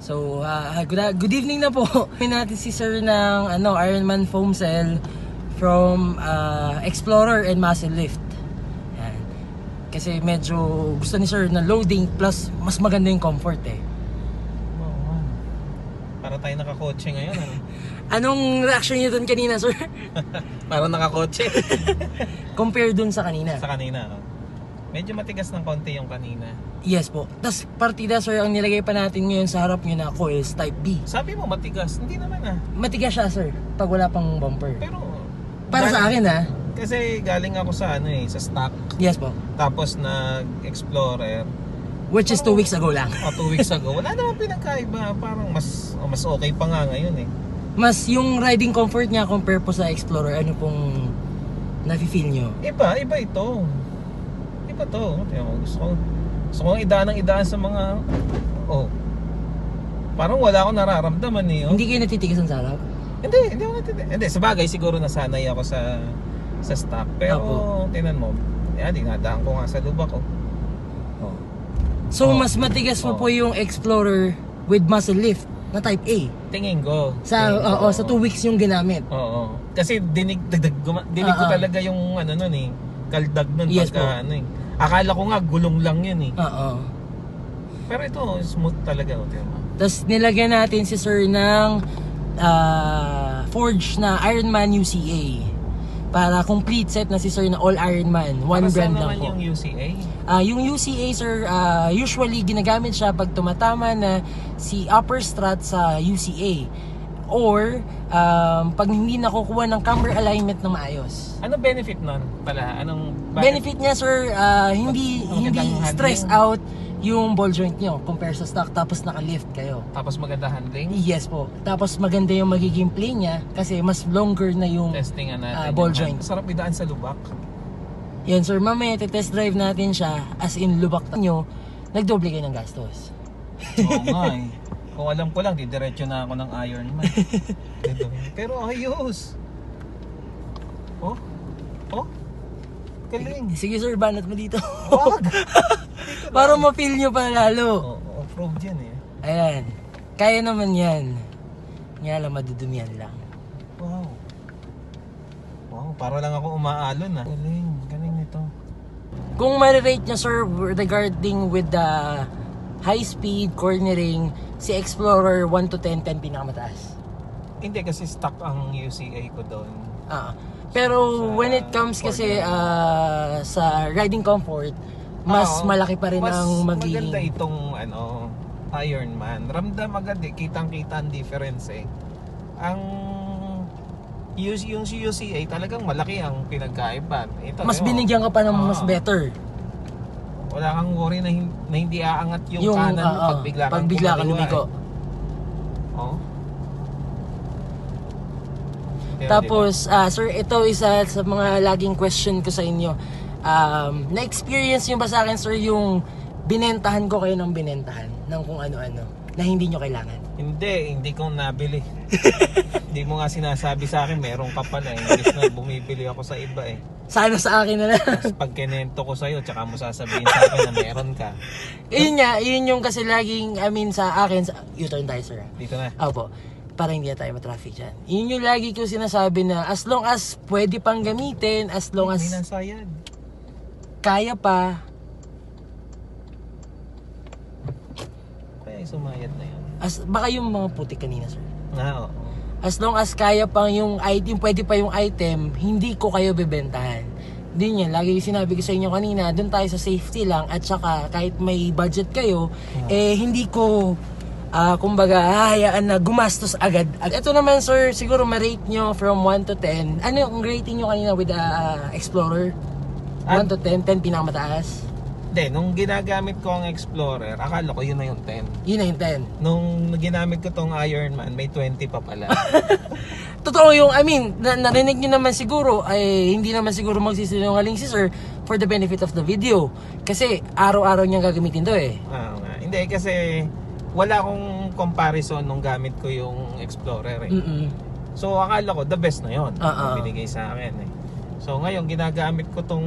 So, good evening na po. May natin si Sir ng Ironman foam cell from Explorer and Muscle Lift. Yan. Kasi medyo gusto ni Sir na loading plus mas maganda yung comfort eh. Oo man. Para tayo nakakotse ngayon. Ano? Anong reaction niyo dun kanina, Sir? Para nakakotse. Compare dun sa kanina. Sa kanina, no? Medyo matigas ng konti yung kanina. Yes po. Tapos partida, Sir, ang nilagay pa natin ngayon sa harap nyo na coils type B. Sabi mo matigas, hindi naman ah. Matigas siya, Sir, pag wala pang bumper. Pero Para sa akin, ha? kasi galing ako sa sa stock. Yes po. Tapos nag-Explorer. Which is 2 weeks ago lang. 2 weeks ago. Wala namang pinagkaiba. Parang mas okay pa nga ngayon eh. Mas yung riding comfort niya compare po sa Explorer, ano pong nafe-feel nyo? Iba ito. Iba to. Gusto ko idaan sa mga parang wala akong nararamdaman eh. Oh. Hindi kayo natitigasan sa harap? Hindi ako natitigas. Hindi, sabagay siguro nasanay ako sa stock. Pero tinan mo, dinadaan ko nga sa lubak ko. Oh. So mas matigas po yung Explorer with muscle lift na type A. Tingin ko. Sa 2 weeks yung ginamit. Oo. Kasi dinig ko talaga yung nun eh. Kaldag nun Yes pagka akala ko nga gulong lang yun eh. Oo. Pero ito smooth talaga. Tapos nilagyan natin si Sir ng forged na Ironman UCA. Para complete set na si Sir na all Ironman. One brand lang po. Yung UCA? Yung UCA, Sir, usually ginagamit siya pag tumatama na si upper strut sa UCA. Or pag hindi nakukuha ng camber alignment na maayos. Ano benefit nun pala? Benefit niya, Sir, hindi stress out yung ball joint nyo compare sa stock, tapos naka-lift kayo. Tapos maganda handling? Yes po. Tapos maganda yung magiging play niya kasi mas longer na yung testing natin ball joint. Sarap idaan sa lubak. Yan, Sir, mamaya test drive natin siya as in lubak nyo, nagdoble kayo ng gastos. Oo nga eh. Kung alam ko lang, didiretso na ako ng Ironman. Pero ayos. Oh? Galing. Sige, Sir, banat mo dito. Wag! Para ma-feel nyo pa lalo. Off-road yan eh. Ayan. Kaya naman yan. Nga lang, madudumihan lang. Wow, para lang ako umaalon ah. Galing nito. Kung ma-rate nyo, Sir, regarding with the high speed, cornering, si Explorer 1 to 10, 10 pinakamataas. Hindi kasi stock ang UCA ko doon. Pero when it comes kasi sa riding comfort, mas malaki pa rin ang magiging... Maganda itong Ironman. Ramdam agad eh, kitang-kita ang difference eh. Yung UCA talagang malaki ang pinagkaiba. Ito, mas binigyan ka pa ng mas better. Wala kang worry na hindi aangat yung kanan mo pag bigla kang lumiko. Tapos, Sir, ito isa sa mga laging question ko sa inyo. Na-experience nyo ba sa akin, Sir, yung binentahan ko kayo ng binentahan ng kung ano-ano na hindi nyo kailangan? Hindi ko nabili. Hindi mo nga sinasabi sa akin, meron ka pala. Imbes na bumibili ako sa iba eh. Sana sa akin na lang. Tapos pag kinento ko sa'yo, tsaka mo sasabihin sa akin na meron ka. Yun yung kasi laging, sa akin, U-turn tayo, Sir. Dito na. Opo. Para hindi na tayo matraffic dyan. Yun yung lagi ko sinasabi na as long as pwede pang gamitin, as long as Hindi nasayad. kaya pa. Kaya sumayad na yun. Baka yung mga putik kanina, Sir. Oo. As long as kaya pang yung item, pwede pa yung item, hindi ko kayo bebentahan. Din yan, lagi sinabi ko sa inyo kanina, doon tayo sa safety lang at saka kahit may budget kayo, hindi ko kumbaga hahayaan na gumastos agad. Ito naman, Sir, siguro ma-rate nyo from 1 to 10. Ano yung rating nyo kanina with the Explorer? 1 to 10, 10 pinakamataas? Hindi, nung ginagamit ko ang Explorer, akala ko yun na yung 10. Yun na yung 10. Nung ginamit ko tong Ironman, may 20 pa pala. Totoo yung, narinig nyo naman siguro, ay hindi naman siguro magsisinungaling si Sir for the benefit of the video. Kasi araw-araw niyang gagamitin to eh. Nga. Hindi, kasi wala akong comparison nung gamit ko yung Explorer eh. So akala ko the best na yun. Binigay sa akin eh. So ngayon ginagamit ko tong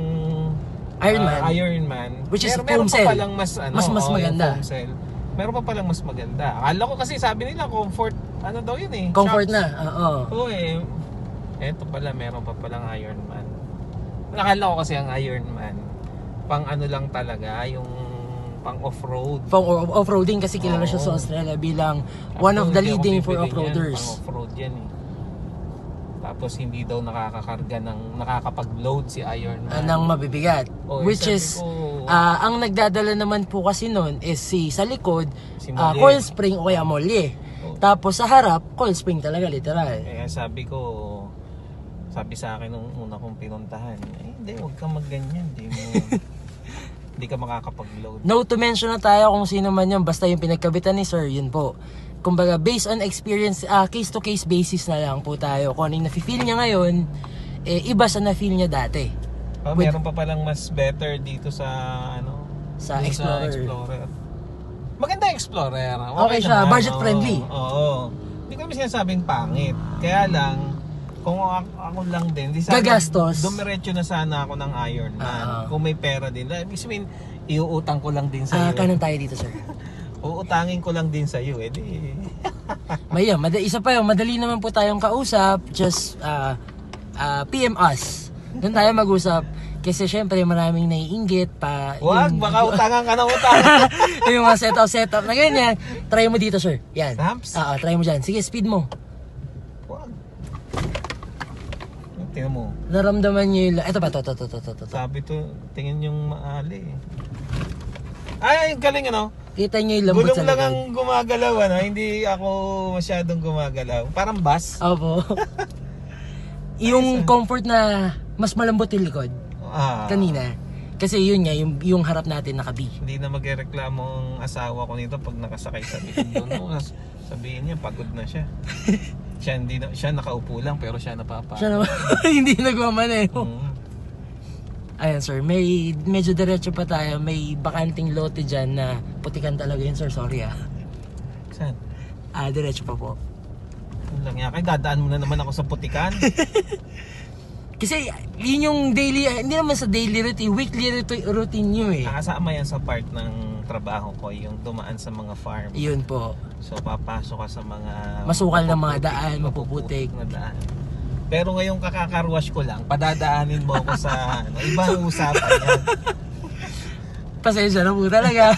Ironman, which is meron foam cell. pa palang mas mas maganda. Foam cell. Meron pa palang mas maganda. Akala ko kasi sabi nila comfort, ano daw yun eh. Comfort shocks. na, oo. Oo eh. Eto pala, meron pa palang Ironman. Akala ko kasi ang Ironman, pang ano lang talaga, yung pang off-road. Pang off-roading kasi kilala siya Oo. sa Australia bilang one of the Hindi ako leading for bibili off-roaders. Yan, pang off-road yan eh. Tapos hindi daw nakakakarga ng, nakakapag-load si Ironman. Nang mabibigat. Oo, Which sabi is, ko, ang nagdadala naman po kasi nun is sa likod, Si Molly. coil spring o kaya molye. Oo. Tapos sa harap, coil spring talaga, literal. Kaya sabi sa akin nung una kong pinuntahan, hindi, huwag kang magganyan. Hindi ka makakapag-load. No to mention na tayo kung sino man yun, basta yung pinagkabitan ni sir, yun po. Kumbaga, based on experience, case-to-case basis na lang po tayo. Kung ano yung nafe-feel niya ngayon, iba sa na-feel niya dati. Meron pa palang mas better dito sa Sa dun Explorer. Maganda Explorer. Okay siya, naman, budget friendly. Oo. Hindi ko naman sinasabing pangit. Kaya lang, kung ako lang din, di sana Gagastos. dumiretso na sana ako ng Ironman. Ah. Kung may pera din. Ibig sabihin, iuutang ko lang din sa iyo. Kanan tayo dito, sir. Uutangin ko lang din sa iyo. Di. Isa pa yun, madali naman po tayong kausap. Just PM us. Doon tayo mag-usap. Kasi syempre maraming naiinggit pa. Wag, baka utangan ka ng utang. Yung mga setup na ganyan. Try mo dito, sir. Yan. Stamps? Try mo dyan. Sige, speed mo. Wag. Tingnan mo. Naramdaman nyo yung... Ito ba? Ito. Sabi to, tingin yung maali. Ay, galing Kita nyo yung lambot Gulong sa lang likod. ang gumagalaw, Hindi ako masyadong gumagalaw. Parang bus. Opo. Yung comfort na mas malambot yung likod. Kanina. Kasi yun nga, yung harap natin nakabi. Hindi na magreklamo ang asawa ko nito pag nakasakay sa likod doon. Sabihin niya, pagod na siya. Siya nakaupo lang pero siya napapagod. Siya naman, hindi nagmamaneho. Mm. Ayan sir, medyo diretso pa tayo. May bakanting lote dyan na putikan talaga yun sir. Sorry Saan? Diretso pa po. Yun lang yan. Kaya dadaan mo na naman ako sa putikan. Kasi yun yung daily, hindi naman sa daily routine, weekly routine nyo eh. Nakasama yan sa part ng trabaho ko, yung dumaan sa mga farm. Yun po. So papasok ka sa mga Masukal na mga daan, mapuputik. na daan. Pero ngayong kakakarwash ko lang, padadaanin mo ako sa ibang usapan yan. Pasensya na po talaga.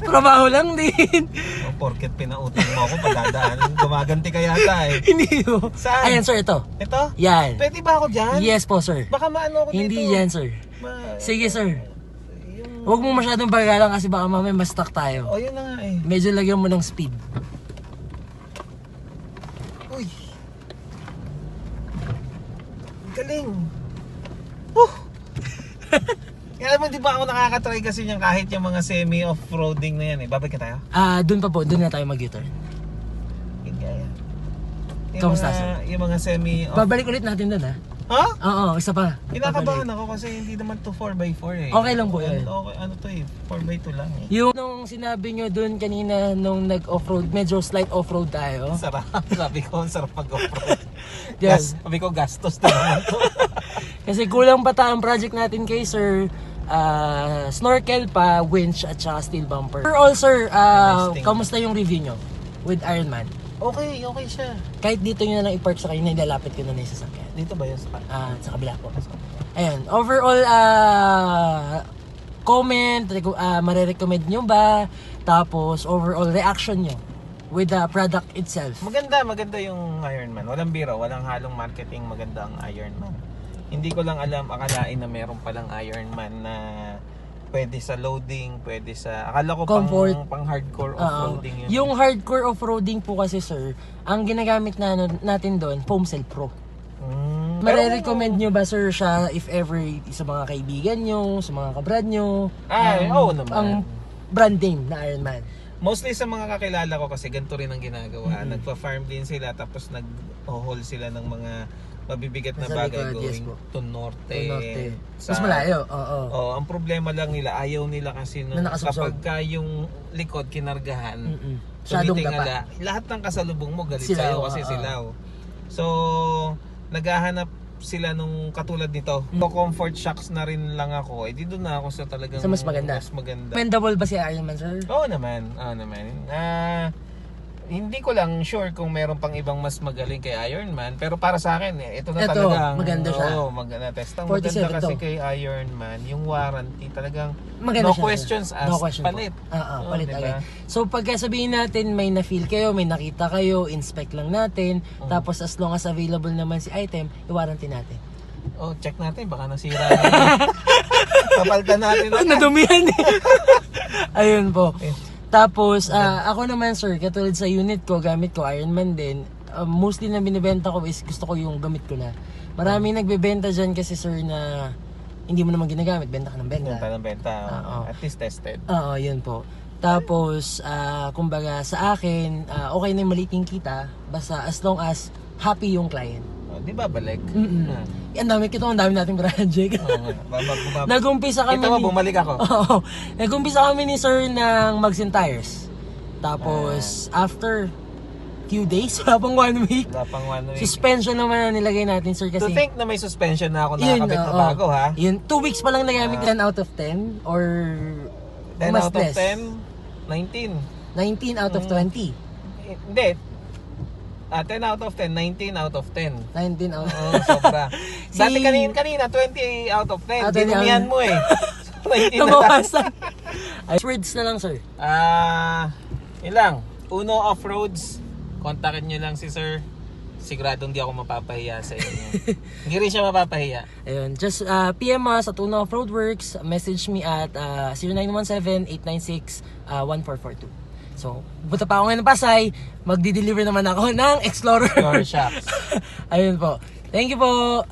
Trabaho lang din. O, porket pinautang mo ako, padadaanin. Gumaganti ka yata eh. Hindi po. Saan? Ayan sir, ito. Ito? Yan. Pwede ba ako dyan? Yes po sir. Baka maano ako dito. Hindi yan sir. Sige sir. Huwag mo masyadong bagalang kasi baka mamaya ma-stuck tayo. O, yun na nga eh. Medyo lagyan mo ng speed. Uy. Galing. Kaya mo, di ba ako nakakatry kasi yung kahit yung mga semi-off-roading na yan eh. Babalik tayo? Doon pa po, doon na tayo mag-U-turn. Kaya. Kamusta, sir? Yung mga semi-off... Babalik ulit natin doon ha? Ha? Oo, isa pa. Kinakabahan ako kasi hindi naman to 4x4 eh. Okay lang po yun. Okay, ano to eh, 4x2 lang eh. Yung nung sinabi nyo doon kanina nung nag-offroad, medyo slight offroad tayo. Sarap. Sabi ko, sarap mag-off-road. Yes. Sabi ko, gastos na naman to. Kasi kulang pa ang project natin kay sir. Snorkel pa, winch at saka steel bumper. Overall sir, kamusta yung review nyo with Ironman? Okay siya. Kahit dito nyo na lang i-park sa kanya, nilalapit ko na yung sasakyan. Dito ba yun sa Sa kabila po. Ayun, overall, comment, marirecommend nyo ba? Tapos, overall reaction nyo with the product itself. Maganda yung Ironman. Walang biro, walang halong marketing, maganda ang Ironman. Hindi ko lang alam, akalain na meron palang Ironman na pwede sa loading, pwede sa... Akala ko comfort, pang hardcore off-roading yun. Yung hardcore off-roading po kasi sir, ang ginagamit natin doon, Foam Cell Pro. Mare-recommend nyo ba sir siya if ever sa mga kaibigan nyo, sa mga kabrad nyo? Oo naman. Ang brand name na Ironman. Mostly sa mga kakilala ko kasi ganito rin ang ginagawa. Nagpa-farm din sila tapos nag-haul sila ng mga mabibigat na Sa bagay likod, yes going po. to norte. Mas malayo, oo. Ang problema lang nila, ayaw nila kasi Na nakasubsob. kapag ka yung likod kinargahan, Masyadong tumitingala, dapa. lahat ng kasalubong mo galit Silaw, sa'yo kasi silaw. So, naghahanap sila nung katulad nito. So comfort shocks na rin lang ako. Di doon na ako sa talagang Sa mas maganda. Commendable ba si Ironman, sir? Oo naman. Hindi ko lang sure kung meron pang ibang mas magaling kay Ironman, pero para sa akin ito na talagang maganda siya. Oo, maganda testang 47 maganda kasi to. kay Ironman, yung warranty talagang Maganda no siya, questions sir. asked, No question palit. Palit diba? agad. So pagka sabihin natin may na-feel kayo, may nakita kayo, inspect lang natin, tapos as long as available naman si item, i-warranty natin. Oh, check natin baka nasira na. Papalitan natin. Nadumihan eh. Ayun po. Tapos, ako naman sir, katulad sa unit ko, gamit ko Ironman din. Mostly na binibenta ko is gusto ko yung gamit ko na. Maraming nagbebenta dyan kasi sir na hindi mo naman ginagamit, benta ka ng benta. Benta ng benta. At least tested. Oo, yun po. Tapos, kumbaga sa akin, okay na yung maliit yung kita, basta as long as happy yung client. Di ba balik? Ang dami nating project. Nag-umpisa kami Kita mo, bumalik ako. Oo. Nag-umpisa kami ni sir ng Magsin Tires. Tapos, after few days, wala pang 1 week. Wala pang 1 week. Suspension naman na nilagay natin, sir. Kasi, To think na may suspension na ako nakakabit na bago, ha? Yun, 2 weeks pa lang nagamit 10 out of 10 or 10 mas out of less. 10, 19. 19 out of 20. Hindi. 10 out of 10, 19 out of 10. 19 out of Oo, sobra. Dati kanina, 20 out of 10. Dinumihan mo eh. So, 19 na lang. Nabawasan. Words na lang, sir. Ilang? Uno Off-Roads. Kontakin nyo lang si sir. Siguradong di ako mapapahiya sa inyo. Hindi rin siya mapapahiya. Ayun, just PM us at Uno Off-Road Works. Message me at 0917-896-1442. So, buta pa ako ngayon ng Pasay, magdi-deliver naman ako ng Explorer. Explorer Shocks. Ayun po. Thank you po.